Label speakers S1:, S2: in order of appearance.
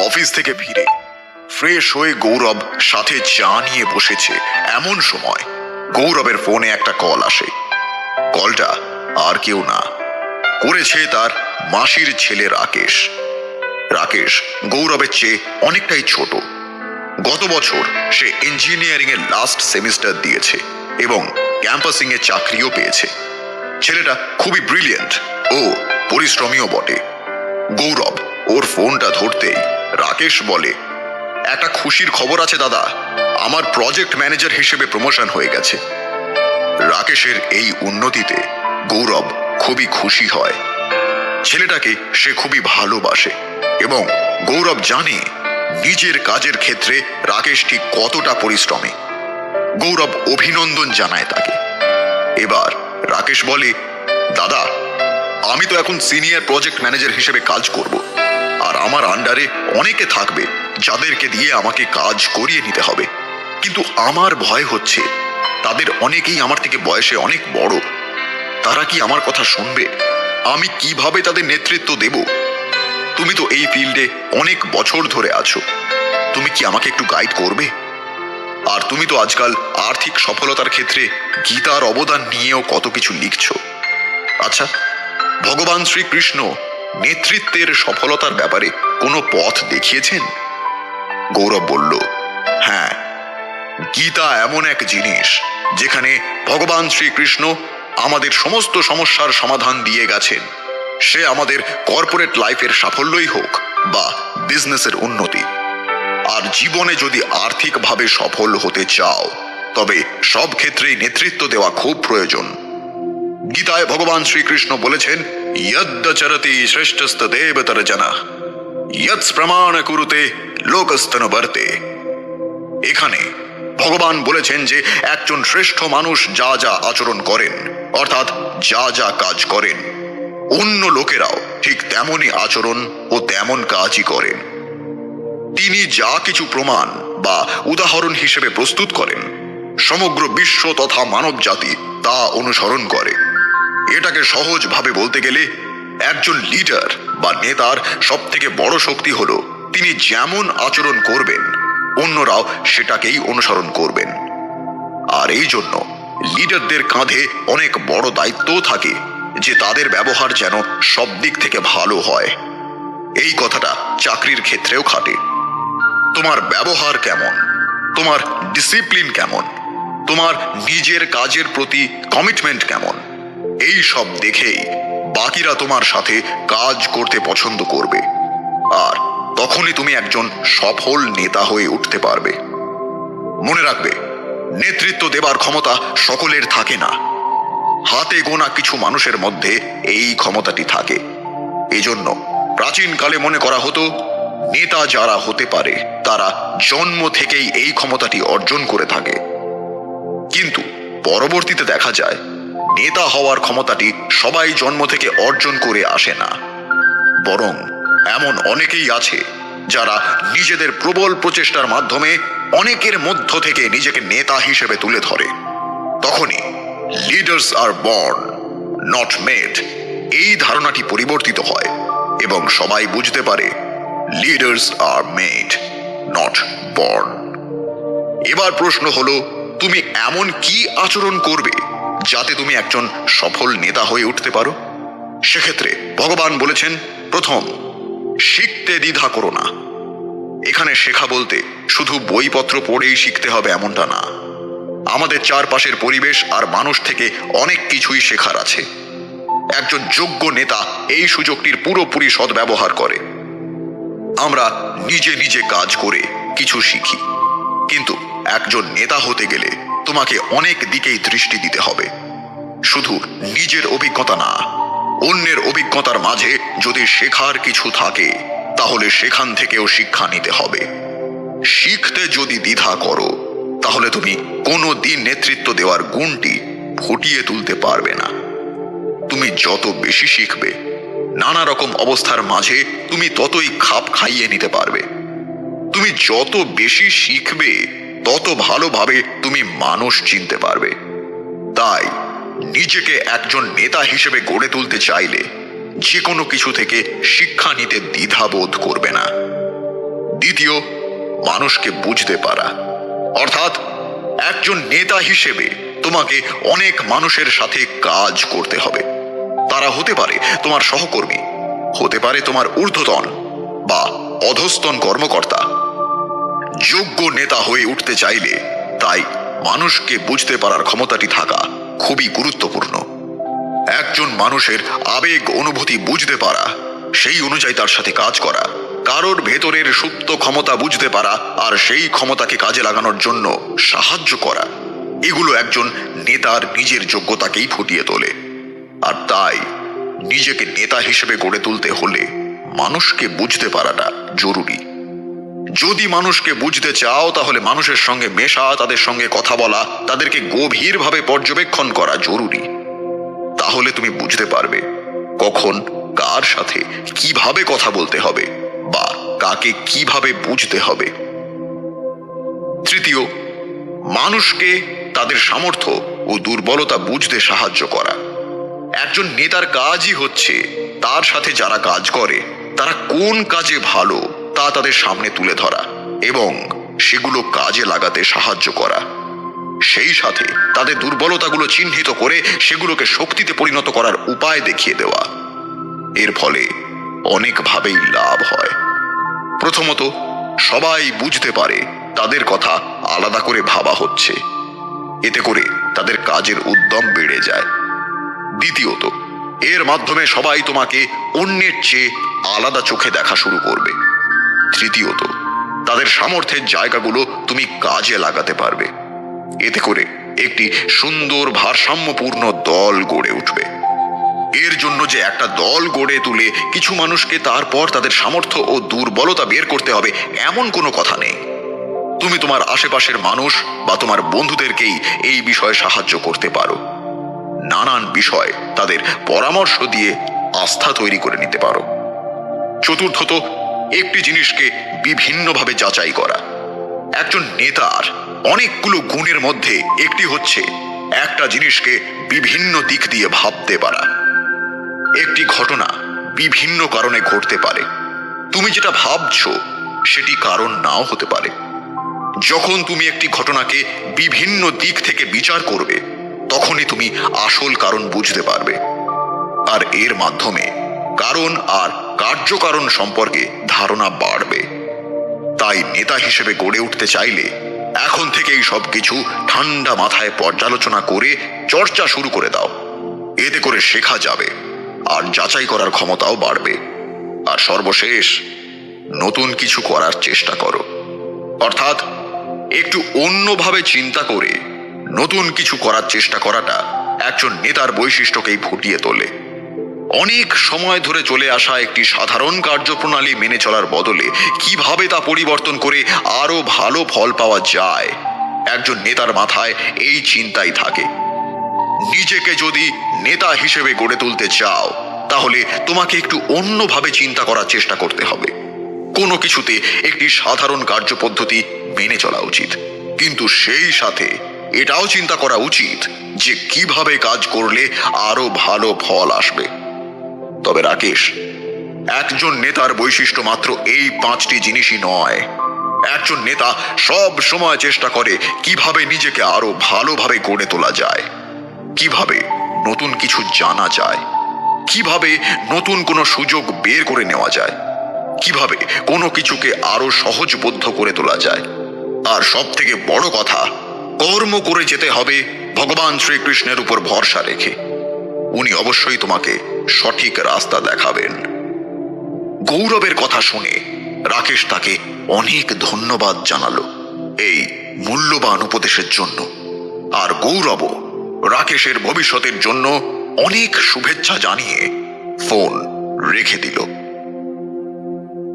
S1: Office থেকে ফিরে fresh হয়ে গৌরব সাথে চা নিয়ে বসেছে এমন সময় গৌরবের ফোনে একটা কল আসে। কলটা আর কেউ না, করেছে তার মাসির ছেলে রাকেশ। রাকেশ গৌরবের চেয়ে অনেকটাই ছোট। গত বছর সে ইঞ্জিনিয়ারিং এর লাস্ট সেমিস্টার দিয়েছে এবং ক্যাম্পাসিং এ চাকরিও পেয়েছে। ছেলেটা খুবই ব্রিলিয়েন্ট ও পরিশ্রমীও বটে। গৌরব ওর ফোনটা ধরতেই রাকেশ বলে, একটা খুশির খবর আছে দাদা, আমার প্রজেক্ট ম্যানেজার হিসেবে প্রমোশন হয়ে গেছে। রাকেশের এই উন্নতিতে গৌরব খুবই খুশি হয়। ছেলেটাকে সে খুবই ভালোবাসে এবং গৌরব জানে নিজের কাজের ক্ষেত্রে রাকেশ ঠিক কতটা পরিশ্রমী। গৌরব অভিনন্দন জানায় তাকে। এবার রাকেশ বলে, দাদা, আমি তো এখন সিনিয়র প্রজেক্ট ম্যানেজার হিসেবে কাজ করব, আর আমার আন্ডারে অনেকে থাকবে যাদেরকে দিয়ে আমাকে কাজ করিয়ে নিতে হবে। কিন্তু আমার ভয় হচ্ছে তাদের অনেকেই আমার থেকে বয়সে অনেক বড়। তারা কি আমার কথা শুনবে? আমি কিভাবে তাদের নেতৃত্ব দেব? তুমি তো এই ফিল্ডে অনেক বছর ধরে আছো, তুমি কি আমাকে একটু গাইড করবে? আর তুমি তো আজকাল আর্থিক সফলতার ক্ষেত্রে গীতার অবদান নিয়েও কত কিছু লিখছো। আচ্ছা, ভগবান শ্রীকৃষ্ণ নেতৃত্বের সফলতার ব্যাপারে কোনো পথ দেখিয়েছেন? গৌরব বলল, হ্যাঁ, গীতা এমন এক জিনিস যেখানে ভগবান শ্রীকৃষ্ণ আমাদের সমস্ত সমস্যার সমাধান দিয়ে গেছেন। সে আমাদের কর্পোরেট লাইফের সাফল্যই হোক বা বিজনেসের উন্নতি। আর জীবনে যদি আর্থিকভাবে সফল হতে চাও তবে সব ক্ষেত্রেই নেতৃত্ব দেওয়া খুব প্রয়োজন। গীতায় ভগবান শ্রীকৃষ্ণ বলেছেন, যদ্যচরতি শ্রেষ্ঠস্তদেবতর জনা যৎ প্রমাণ কুরুতে লোকস্তনবর্তে। এখানে ভগবান বলেছেন যে একজন শ্রেষ্ঠ মানুষ যা যা আচরণ করেন, অর্থাৎ যা যা কাজ করেন, অন্য লোকেরাও ঠিক তেমনই আচরণ ও তেমন কাজই করেন। তিনি যা কিছু প্রমাণ বা উদাহরণ হিসেবে প্রস্তুত করেন, সমগ্র বিশ্ব তথা মানব জাতি তা অনুসরণ করে। এটাকে সহজভাবে বলতে গেলে একজন লিডার বা নেতার সব থেকে বড় শক্তি হলো তিনি যেমন আচরণ করবেন অন্যরাও সেটাকেই অনুসরণ করবেন। আর এই জন্য লিডারদের কাঁধে অনেক বড় দায়িত্বও থাকে যে তাদের ব্যবহার যেন সব দিক থেকে ভালো হয়। এই কথাটা চাকরির ক্ষেত্রেও খাটে। তোমার ব্যবহার কেমন, তোমার ডিসিপ্লিন কেমন, তোমার নিজের কাজের প্রতি কমিটমেন্ট কেমন, এই সব দেখেই বাকিরা তোমার সাথে কাজ করতে পছন্দ করবে। আর তখনই তুমি একজন সফল নেতা হয়ে উঠতে পারবে। মনে রাখবে, নেতৃত্ব দেবার ক্ষমতা সকলের থাকে না। হাতে গোনা কিছু মানুষের মধ্যে এই ক্ষমতাটি থাকে। এজন্য প্রাচীনকালে মনে করা হতো নেতা যারা হতে পারে তারা জন্ম থেকেই এই ক্ষমতাটি অর্জন করে থাকে। কিন্তু পরবর্তীতে দেখা যায় নেতা হওয়ার ক্ষমতাটি সবাই জন্ম থেকে অর্জন করে আসে না, বরং এমন অনেকেই আছে যারা নিজেদের প্রবল প্রচেষ্টার মাধ্যমে অনেকের মধ্য থেকে নিজেকে নেতা হিসেবে তুলে ধরে। তখনই leaders are born not made এই ধারণাটি পরিবর্তিত হয় এবং সবাই বুঝতে পারে leaders are made not born. এবার প্রশ্ন হলো, তুমি এমন কি আচরণ করবে যাতে তুমি একজন সফল নেতা হয়ে উঠতে পারো? সেক্ষেত্রে ভগবান বলেছেন, প্রথম, শিখতে দ্বিধা করো না। এখানে শেখা বলতে শুধু বইপত্র পড়েই শিখতে হবে এমনটা না। আমাদের চারপাশের পরিবেশ আর মানুষ থেকে অনেক কিছুই শেখার আছে। একজন যোগ্য নেতা এই সুযোগটির পুরোপুরি সদ্ব্যবহার করে। আমরা নিজে নিজে কাজ করে কিছু শিখি, কিন্তু একজন নেতা হতে গেলে তোমাকে অনেক দিকেই দৃষ্টি দিতে হবে। শুধু নিজের অভিজ্ঞতা না, অন্যের অভিজ্ঞতার মাঝে যদি শেখার কিছু থাকে তাহলে সেখান থেকেও শিক্ষা নিতে হবে। শিখতে যদি দ্বিধা করো তাহলে তুমি কোনো দিন নেতৃত্ব দেওয়ার গুণটি ফুটিয়ে তুলতে পারবে না। তুমি যত বেশি শিখবে, নানা রকম অবস্থার মাঝে তুমি ততই খাপ খাইয়ে নিতে পারবে। তুমি যত বেশি শিখবে তত ভালোভাবে তুমি মানুষ চিনতে পারবে। তাই নিজেকে একজন নেতা হিসেবে গড়ে তুলতে চাইলে যে কোনো কিছু থেকে শিক্ষা নিতে দ্বিধাবোধ করবে না। মানুষকে বুঝতে পারা। অর্থাৎ একজন নেতা হিসেবে তোমাকে অনেক মানুষের সাথে কাজ করতে হবে। তারা হতে পারে তোমার সহকর্মী, হতে পারে তোমার ঊর্ধ্বতন বা অধস্তন কর্মকর্তা। যোগ্য নেতা হয়ে উঠতে চাইলে তাই মানুষকে বুঝতে পারার ক্ষমতাটি থাকা খুবই গুরুত্বপূর্ণ। একজন মানুষের আবেগ অনুভূতি বুঝতে পারা, সেই অনুযায়ী তার সাথে কাজ করা, কারোর ভেতরের সুপ্ত ক্ষমতা বুঝতে পারা আর সেই ক্ষমতাকে কাজে লাগানোর জন্য সাহায্য করা, এগুলো একজন নেতার নিজের যোগ্যতাকেই ফুটিয়ে তোলে। আর তাই নিজেকে নেতা হিসেবে গড়ে তুলতে হলে মানুষকে বুঝতে পারাটা জরুরি। যদি মানুষকে বুঝতে চাও তাহলে মানুষের সঙ্গে মেশা, তাদের সঙ্গে কথা বলা, তাদেরকে গভীরভাবে পর্যবেক্ষণ করা জরুরি। তাহলে তুমি বুঝতে পারবে কখন কার সাথে কিভাবে কথা বলতে হবে বা কাকে কিভাবে বুঝতে হবে। তৃতীয়, মানুষকে তাদের সামর্থ্য ও দুর্বলতা বুঝতে সাহায্য করা। একজন নেতার কাজই হচ্ছে তার সাথে যারা কাজ করে তারা কোন কাজে ভালো তা তাদের সামনে তুলে ধরা এবং সেগুলো কাজে লাগাতে সাহায্য করা। সেই সাথে তাদের দুর্বলতাগুলো চিহ্নিত করে সেগুলোকে শক্তিতে পরিণত করার উপায় দেখিয়ে দেওয়া। এর ফলে অনেকভাবেই লাভ হয়। প্রথমত, সবাই বুঝতে পারে তাদের কথা আলাদা করে ভাবা হচ্ছে, এতে করে তাদের কাজের উদ্যম বেড়ে যায়। দ্বিতীয়ত, এর মাধ্যমে সবাই তোমাকে অন্যের চেয়ে আলাদা চোখে দেখা শুরু করবে। তৃতীয়ত, তাদের সামর্থ্যের জায়গাগুলো তুমি কাজে লাগাতে পারবে। এতে করে একটি সুন্দর ভারসাম্যপূর্ণ দল গড়ে উঠবে। এর জন্য যে একটা দল গড়ে তুলে কিছু মানুষকে তারপর তাদের সামর্থ্য ও দুর্বলতা বের করতে হবে এমন কোনো কথা নেই। তুমি তোমার আশেপাশের মানুষ বা তোমার বন্ধুদেরকেই এই বিষয়ে সাহায্য করতে পারো। নানান বিষয় তাদের পরামর্শ দিয়ে আস্থা তৈরি করে নিতে পারো। চতুর্থত, একটি জিনিসকে বিভিন্নভাবে যাচাই করা। একজন নেতার অনেকগুলো গুণের মধ্যে একটি হচ্ছে একটা জিনিসকে বিভিন্ন দিক দিয়ে ভাবতে পারা। একটি ঘটনা বিভিন্ন কারণে ঘটতে পারে। তুমি যেটা ভাবছো সেটি কারণ নাও হতে পারে। যখন তুমি একটি ঘটনাকে বিভিন্ন দিক থেকে বিচার করবে তখনই তুমি আসল কারণ বুঝতে পারবে। আর এর মাধ্যমে কারণ আর কার্যকারণ সম্পর্কে ধারণা বাড়বে। তাই নেতা হিসেবে গড়ে উঠতে চাইলে এখন থেকেই সবকিছু ঠান্ডা মাথায় পর্যালোচনা করে চর্চা শুরু করে দাও। এতে করে শেখা যাবে আর যাচাই করার ক্ষমতাও বাড়বে। আর সর্বশেষ, নতুন কিছু করার চেষ্টা করো। অর্থাৎ একটু অন্যভাবে চিন্তা করে নতুন কিছু করার চেষ্টা করাটা একজন নেতার বৈশিষ্ট্যকেই ফুটিয়ে তোলে। অনেক সময় ধরে চলে আসা একটি সাধারণ কার্যপ্রণালী মেনে চলার বদলে কিভাবে তা পরিবর্তন করে আরো ভালো ফল পাওয়া যায়, একজন নেতার মাথায় এই চিন্তাই থাকে। নিজেকে যদি নেতা হিসেবে গড়ে তুলতে চাও তাহলে তোমাকে একটু অন্যভাবে চিন্তা করার চেষ্টা করতে হবে। কোনো কিছুতে একটি সাধারণ কার্যপদ্ধতি মেনে চলা উচিত, কিন্তু সেই সাথে এটাও চিন্তা করা উচিত যে কিভাবে কাজ করলে আরো ভালো ফল আসবে। তবে রাকেশ, একজন নেতার বৈশিষ্ট্য মাত্র এই 5টি জিনিসই নয়। একজন নেতা সব সময় চেষ্টা করে কিভাবে নিজেকে আরো ভালোভাবে গড়ে তোলা যায়, কিভাবে নতুন কিছু জানা যায়, কিভাবে নতুন কোনো সুযোগ বের করে নেওয়া যায়, কিভাবে কোনো কিছুকে আরো সহজবোধ্য করে তোলা যায়। আর সব থেকে বড় কথা, কর্ম করে যেতে হবে ভগবান শ্রীকৃষ্ণের উপর ভরসা রেখে। উনি অবশ্যই তোমাকে সঠিক রাস্তা দেখাবেন। গৌরবের কথা শুনে রাকেশ তাকে অনেক ধন্যবাদ জানালো এই মূল্যবান উপদেশের জন্য। আর গৌরবও রাকেশের ভবিষ্যতের জন্য অনেক শুভেচ্ছা জানিয়ে ফোন রেখে দিল।